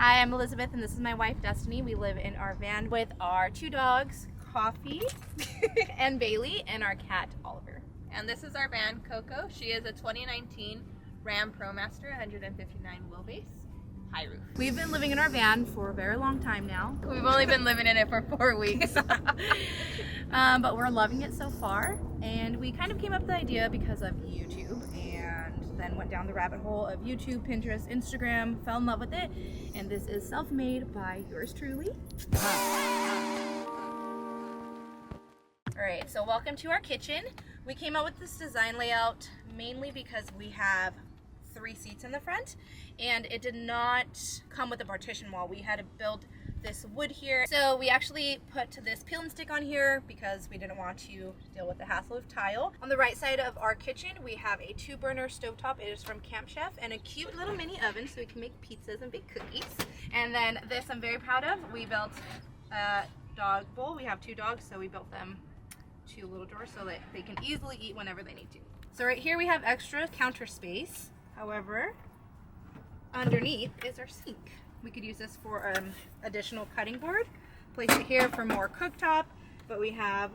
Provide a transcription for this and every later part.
Hi, I'm Elizabeth and this is my wife Destiny. We live in our van with our 2 dogs, Coffee and Bailey, and our cat Oliver. And this is our van, Coco. She is a 2019 Ram ProMaster 159 wheelbase, high roof. We've been living in our van for a very long time now. We've only been living in it for 4 weeks. But we're loving it so far. And we kind of came up with the idea because of YouTube, and then went down the rabbit hole of YouTube, Pinterest, Instagram, fell in love with it. And this is self-made by yours truly. Alright, so welcome to our kitchen. We came up with this design layout mainly because we have 3 seats in the front, and it did not come with a partition wall. We had to build this wood here. So we actually put this peel and stick on here because we didn't want to deal with the hassle of tile. On the right side of our kitchen, we have a 2-burner stovetop. It is from Camp Chef, and a cute little mini oven so we can make pizzas and bake cookies. And then this I'm very proud of. We built a dog bowl. We have 2 dogs, so we built them 2 little drawers so that they can easily eat whenever they need to. So right here we have extra counter space. However, underneath is our sink. We could use this for additional cutting board. Place it here for more cooktop, but we have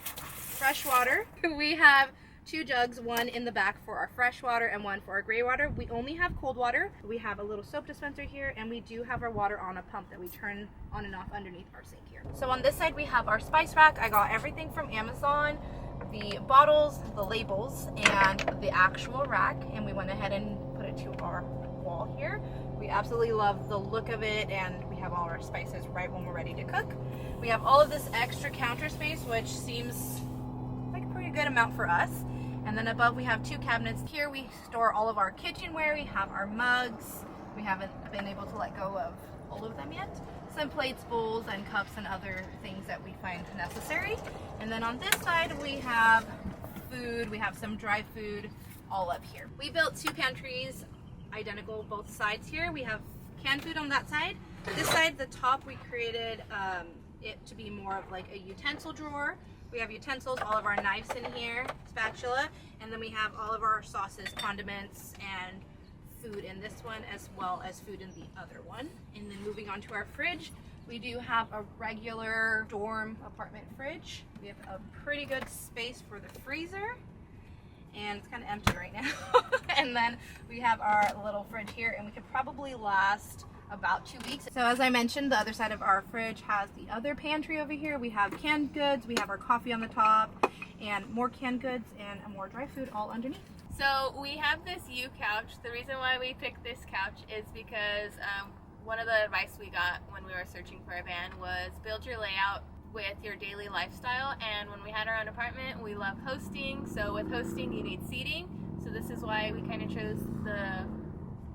fresh water. We have 2 jugs, one in the back for our fresh water and one for our gray water. We only have cold water. We have a little soap dispenser here, and we do have our water on a pump that we turn on and off underneath our sink here. So on this side we have our spice rack. I got everything from Amazon, the bottles, the labels, and the actual rack, and we went ahead and put it to our wall here. We absolutely love the look of it, and we have all our spices right when we're ready to cook. We have all of this extra counter space, which seems like a pretty good amount for us. And then above we have 2 cabinets. Here we store all of our kitchenware. We have our mugs. We haven't been able to let go of all of them yet. Some plates, bowls, and cups, and other things that we find necessary. And then on this side we have food. We have some dry food all up here. We built 2 pantries, identical both sides here. We have canned food on that side. This side, the top, we created it to be more of like a utensil drawer. We have utensils, all of our knives in here, spatula, and then we have all of our sauces, condiments, and food in this one, as well as food in the other one. And then moving on to our fridge, we do have a regular dorm apartment fridge. We have a pretty good space for the freezer, and it's kind of empty right now. And then we have our little fridge here, and we could probably last about 2 weeks. So as I mentioned, the other side of our fridge has the other pantry over here. We have canned goods, we have our coffee on the top, and more canned goods and more dry food all underneath. So we have this U couch. The reason why we picked this couch is because one of the advice we got when we were searching for a van was build your layout with your daily lifestyle. And when we had our own apartment, we love hosting. So with hosting, you need seating. So this is why we kind of chose the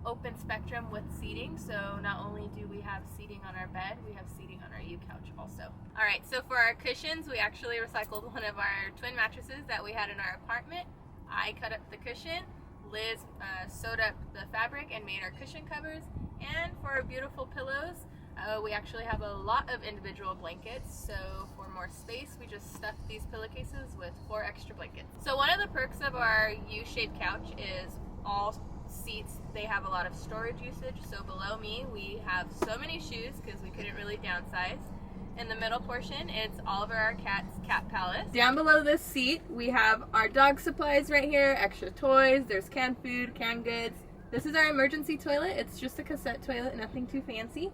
open spectrum with seating. So not only do we have seating on our bed, we have seating on our U couch also. All right, so for our cushions, we actually recycled one of our twin mattresses that we had in our apartment. I cut up the cushion, Liz sewed up the fabric and made our cushion covers. And for our beautiful pillows, we actually have a lot of individual blankets, so for more space, we just stuffed these pillowcases with 4 extra blankets. So one of the perks of our U-shaped couch is all seats, they have a lot of storage usage. So below me, we have so many shoes because we couldn't really downsize. In the middle portion, it's all of our cat's cat palace. Down below this seat, we have our dog supplies right here, extra toys, there's canned food, canned goods. This is our emergency toilet. It's just a cassette toilet, nothing too fancy.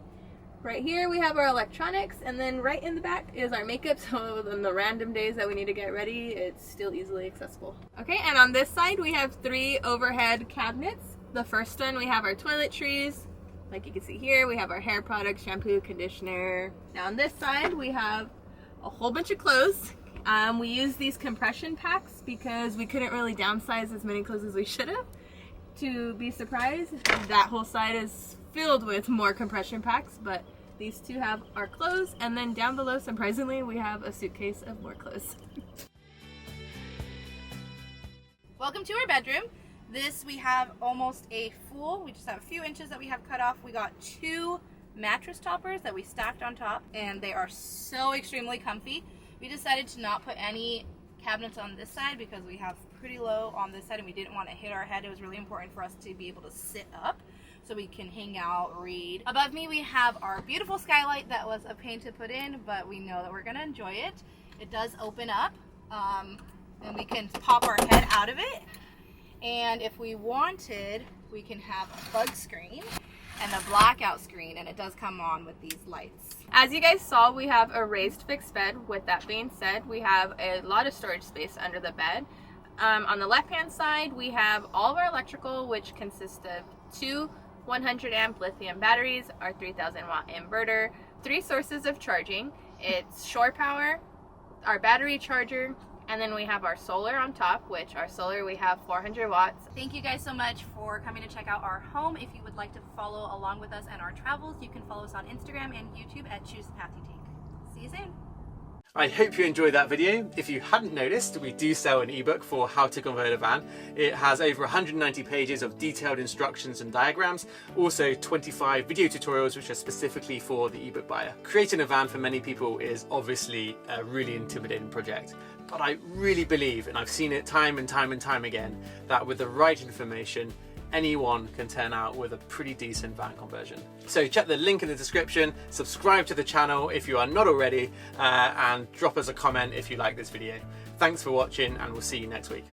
Right here we have our electronics, and then right in the back is our makeup, so on the random days that we need to get ready, it's still easily accessible. Okay, and on this side we have 3 overhead cabinets. The first one we have our toiletries. Like you can see here, we have our hair products, shampoo, conditioner. Now on this side we have a whole bunch of clothes. We use these compression packs because we couldn't really downsize as many clothes as we should have. To be surprised, that whole side is filled with more compression packs, but these 2 have our clothes, and then down below, surprisingly, we have a suitcase of more clothes. Welcome to our bedroom. This we have almost a full, we just have a few inches that we have cut off. We got 2 mattress toppers that we stacked on top, and they are so extremely comfy. We decided to not put any cabinets on this side because we have pretty low on this side and we didn't want to hit our head. It was really important for us to be able to sit up. so we can hang out, read. Above me we have our beautiful skylight that was a pain to put in, but we know that we're gonna enjoy it. It does open up, and we can pop our head out of it. And if we wanted, we can have a bug screen and a blackout screen, and it does come on with these lights. As you guys saw, we have a raised fixed bed. With that being said, we have a lot of storage space under the bed. On the left hand side, we have all of our electrical, which consists of 2 100 amp lithium batteries, our 3000 watt inverter, 3 sources of charging. It's shore power, our battery charger, and then we have our solar on top, which our solar we have 400 watts. Thank you guys so much for coming to check out our home. If you would like to follow along with us and our travels, you can follow us on Instagram and YouTube at Choose the Path You Take. See you soon. I hope you enjoyed that video. If you hadn't noticed, we do sell an ebook for how to convert a van. It has over 190 pages of detailed instructions and diagrams, also 25 video tutorials which are specifically for the ebook buyer. Creating a van for many people is obviously a really intimidating project, but I really believe, and I've seen it time and time and time again, that with the right information, anyone can turn out with a pretty decent van conversion. So check the link in the description, subscribe to the channel if you are not already, and drop us a comment if you like this video. Thanks for watching, and we'll see you next week.